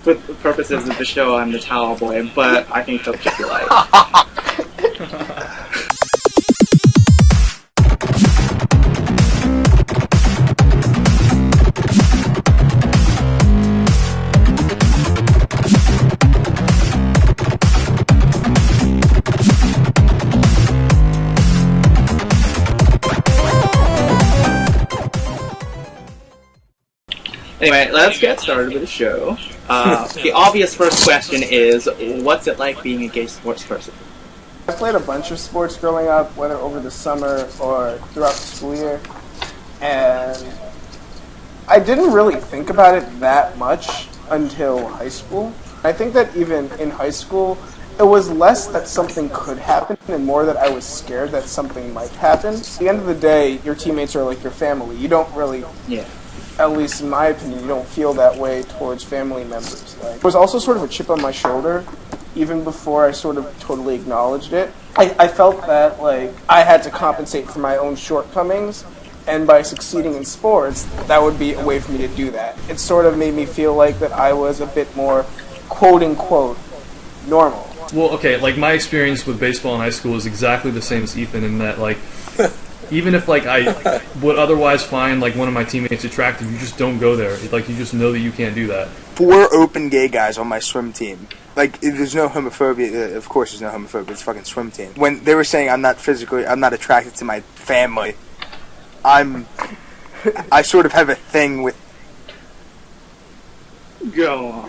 for the purposes of the show, I'm the towel boy, but I can coach if you like. Anyway, let's get started with the show. The obvious first question is, what's it like being a gay sports person? I played a bunch of sports growing up, whether over the summer or throughout the school year, and I didn't really think about it that much until high school. I think that even in high school, it was less that something could happen and more that I was scared that something might happen. At the end of the day, your teammates are like your family. You don't really... Yeah. At least in my opinion, you don't feel that way towards family members. Like, there was also sort of a chip on my shoulder, even before I sort of totally acknowledged it. I felt that, like, I had to compensate for my own shortcomings, and by succeeding in sports, that would be a way for me to do that. It sort of made me feel like that I was a bit more, quote-unquote, normal. Well, okay, like, my experience with baseball in high school is exactly the same as Ethan in that, like... Even if, like, I would otherwise find, like, one of my teammates attractive, you just don't go there. Like, you just know that you can't do that. 4 open gay guys on my swim team. Like, there's no homophobia. Of course there's no homophobia. It's a fucking swim team. When they were saying I'm not attracted to my family, I sort of have a thing with... Go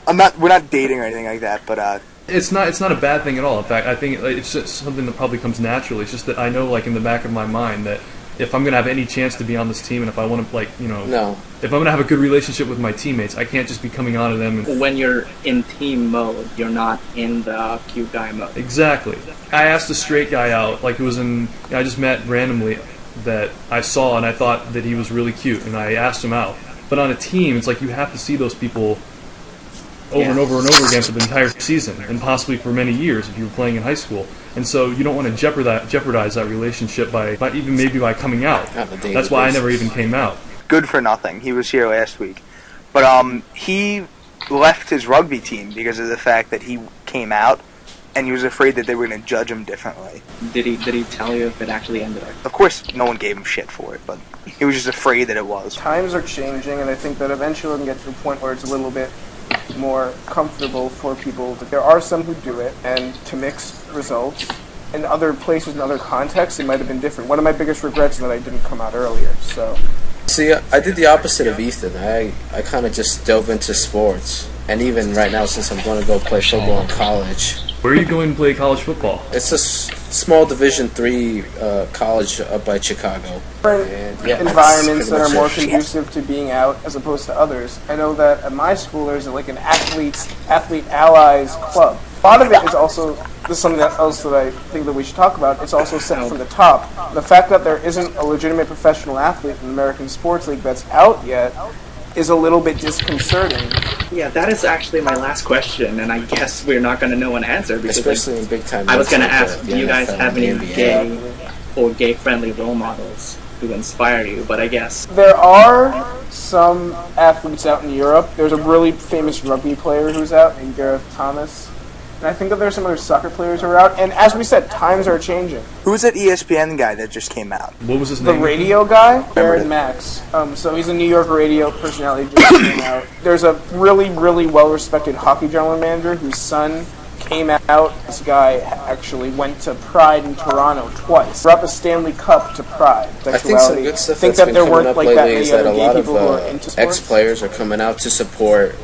on. We're not dating or anything like that, but, It's not a bad thing at all. In fact, I think it's just something that probably comes naturally. It's just that I know, like, in the back of my mind that if I'm going to have any chance to be on this team and if I want to, like, you know... No. If I'm going to have a good relationship with my teammates, I can't just be coming on to them and... When you're in team mode, you're not in the cute guy mode. Exactly. I asked a straight guy out, like, it was in... I just met randomly that I saw and I thought that he was really cute, and I asked him out. But on a team, it's like you have to see those people... over and over and over again for the entire season, and possibly for many years if you were playing in high school. And so you don't want to jeopardize that relationship by even maybe by coming out. That's why I never even came out. good for nothing. He was here last week. But he left his rugby team because of the fact that he came out and he was afraid that they were going to judge him differently. Did he tell you if it actually ended up? Of course, no one gave him shit for it, but he was just afraid that it was. Times are changing, and I think that eventually we can get to a point where it's a little bit more comfortable for people. But there are some who do it, and to mixed results. In other places, in other contexts, it might have been different. One of my biggest regrets is that I didn't come out earlier, so... See, I did the opposite of Ethan. I kind of just dove into sports. And even right now, since I'm going to go play football in college... Where are you going to play college football? It's a small Division III college up by Chicago. Environments that are more conducive to being out as opposed to others. I know that at my school there's like an athlete allies club. A lot of it is also, this is something else that I think that we should talk about, it's also set from the top. The fact that there isn't a legitimate professional athlete in the American Sports League that's out yet is a little bit disconcerting. Yeah, that is actually my last question, and I guess we're not going to know an answer. Because, especially in big time. I was going to ask, do you guys have any gay or gay-friendly role models who inspire you, but I guess... There are some athletes out in Europe. There's a really famous rugby player who's out named Gareth Thomas. And I think that there's some other soccer players who are out. And as we said, times are changing. Who was that ESPN guy that just came out? What was his name? The radio guy, Aaron Max. So he's a New York radio personality just came out. There's a really, really well-respected hockey general manager whose son came out. This guy actually went to Pride in Toronto twice. Brought the Stanley Cup to Pride. I think some good stuff that's been coming up lately is that a lot of ex-players are coming out to support.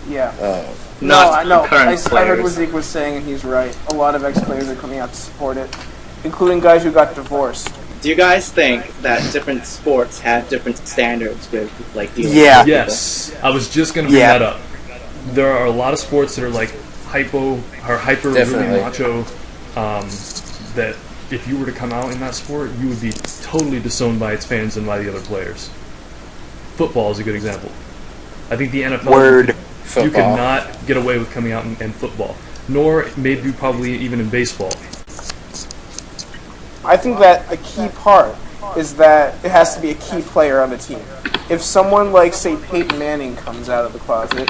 Yeah. I heard what Zeke was saying, and he's right. A lot of ex-players are coming out to support it, including guys who got divorced. Do you guys think that different sports have different standards with, like, dealing with people? Yes. I was just going to bring that up. There are a lot of sports that are, like, hyper, really macho, that if you were to come out in that sport, you would be totally disowned by its fans and by the other players. Football is a good example. I think the NFL... You cannot get away with coming out in football, nor maybe probably even in baseball. I think that a key part is that it has to be a key player on the team. If someone like, say, Peyton Manning comes out of the closet,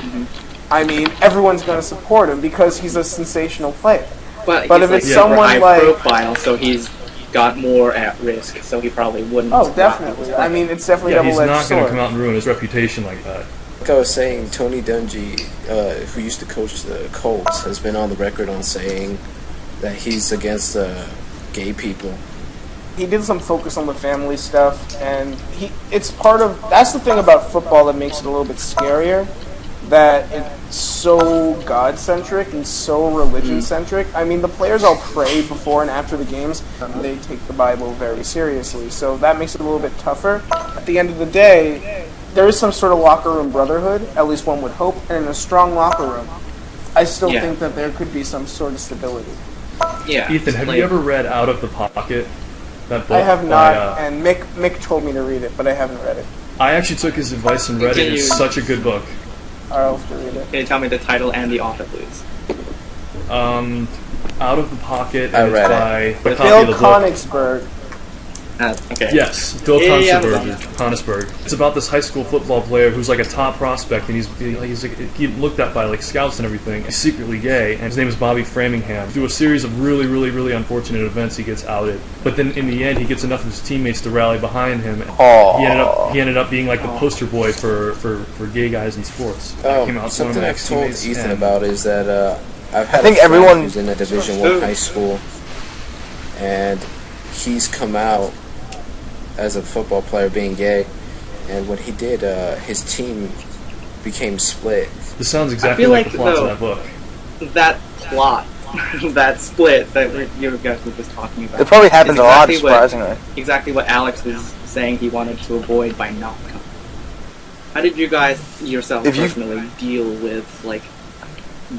I mean, everyone's going to support him because he's a sensational player. But if it's super someone high like profile, so he's got more at risk, so he probably wouldn't. Oh, definitely. I mean, it's definitely Yeah, he's double-edged not going to sword. come out and ruin his reputation like that. Like I was saying, Tony Dungy, who used to coach the Colts, has been on the record on saying that he's against gay people. He did some focus on the family stuff, and it's part of, that's the thing about football that makes it a little bit scarier, that it's so God-centric and so religion-centric. I mean, the players all pray before and after the games, and they take the Bible very seriously, so that makes it a little bit tougher. At the end of the day, there is some sort of locker room brotherhood, at least one would hope, and in a strong locker room, I still think that there could be some sort of stability. Yeah. Ethan, have you ever read Out of the Pocket? That book I have not, by, and Mick told me to read it, but I haven't read it. I actually took his advice and read it. It's such a good book. I'll have to read it. Can you tell me the title and the author, please? Out of the Pocket. I and read it's by Bill Konigsberg. Okay. Yes, Bill Yeah, Konigsberg. It's about this high school football player who's like a top prospect, and he's looked at by like scouts and everything. He's secretly gay, and his name is Bobby Framingham. Through a series of really unfortunate events, he gets outed. But then in the end, he gets enough of his teammates to rally behind him. And he ended up being like the poster boy for gay guys in sports. Something I've told Ethan about is that I've had I think a friend everyone who's in a Division I high school, and he's come out as a football player being gay, and when he did, his team became split. This sounds exactly like the plot of that book. That plot, that split that you guys were just talking about. It probably happens a lot, exactly surprisingly. Exactly what Alex was saying he wanted to avoid by not coming. How did you guys yourself personally deal with like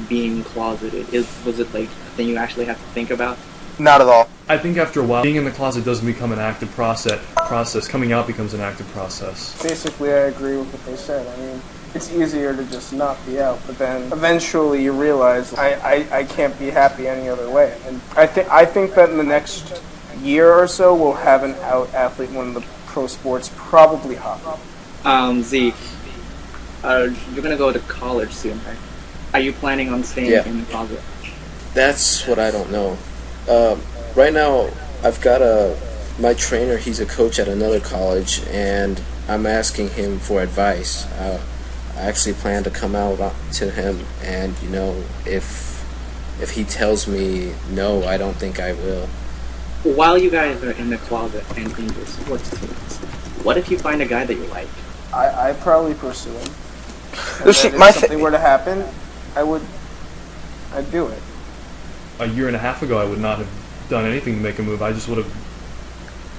being closeted? Was it like a thing you actually have to think about? Not at all. I think after a while, being in the closet doesn't become an active process. Coming out becomes an active process. Basically, I agree with what they said. I mean, it's easier to just not be out, but then eventually you realize I can't be happy any other way. And I think that in the next year or so, we'll have an out athlete in one of the pro sports, probably hockey. Zeke, you're gonna go to college soon, right? Are you planning on staying in the closet? That's what I don't know. Right now, I've got my trainer, he's a coach at another college, and I'm asking him for advice. I actually plan to come out to him, and, you know, if he tells me no, I don't think I will. While you guys are in the closet and in your sports teams, what if you find a guy that you like? I'd probably pursue him. If something were to happen, I'd do it. A year and a half ago, I would not have done anything to make a move. I just would have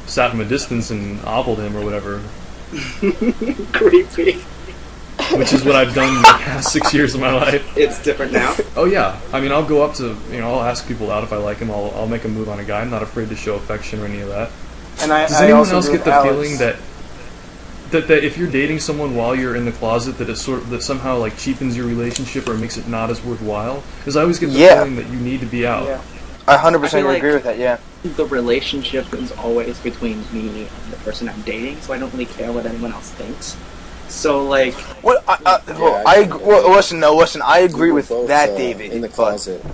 sat from a distance and ogled him or whatever. Creepy. Which is what I've done in the past 6 years of my life. It's different now? Oh yeah. I mean, I'll go up to, I'll ask people out if I like him. I'll make a move on a guy. I'm not afraid to show affection or any of that. And Does anyone else get the feeling that if you're dating someone while you're in the closet, that somehow like cheapens your relationship or makes it not as worthwhile? Because I always get the feeling that you need to be out. Yeah. I 100% agree with that, yeah. The relationship is always between me and the person I'm dating, so I don't really care what anyone else thinks. So, like... Well, listen, I agree with both, that, David. In the closet.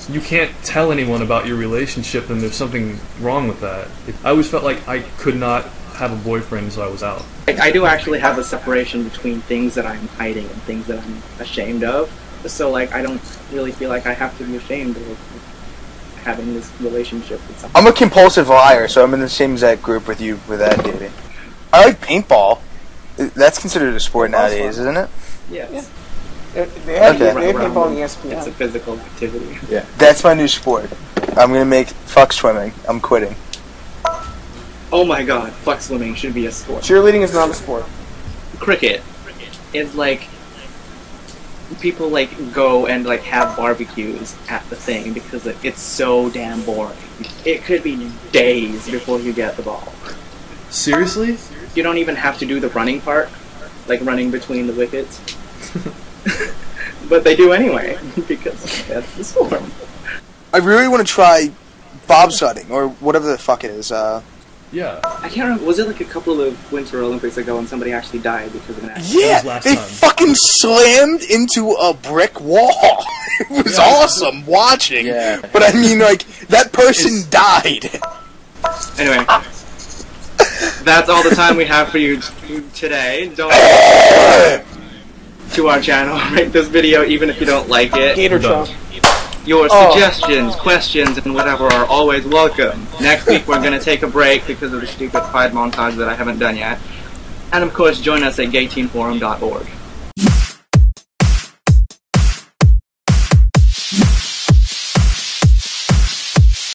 You can't tell anyone about your relationship, and there's something wrong with that. I always felt like I could not have a boyfriend, so I was out. I do actually have a separation between things that I'm hiding and things that I'm ashamed of. So, like, I don't really feel like I have to be ashamed of having this relationship with someone. I'm a compulsive liar, so I'm in the same exact group with you with that, David. I like paintball. That's considered a sport nowadays, isn't it? Yes. They have paintball on ESPN. It's a physical activity. Yeah. That's my new sport. I'm gonna make fuck swimming. I'm quitting. Oh my god, fuck swimming should be a sport. Cheerleading is not a sport. Cricket is like people like go and like have barbecues at the thing because it's so damn boring. It could be days before you get the ball. Seriously? You don't even have to do the running part, like running between the wickets. But they do anyway because that's the sport. I really want to try bobsledding or whatever the fuck it is. Yeah. I can't remember. Was it like a couple of Winter Olympics ago when somebody actually died because of an accident? Yeah, last they time. fucking slammed into a brick wall. It was awesome watching. Yeah. But I mean, like, that person died. Anyway, that's all the time we have for you today. Don't to our channel, rate this video even if you don't like it. Gator Done. Trump. Your suggestions, questions, and whatever are always welcome. Next week we're going to take a break because of the stupid fight montage that I haven't done yet. And of course, join us at gayteenforum.org.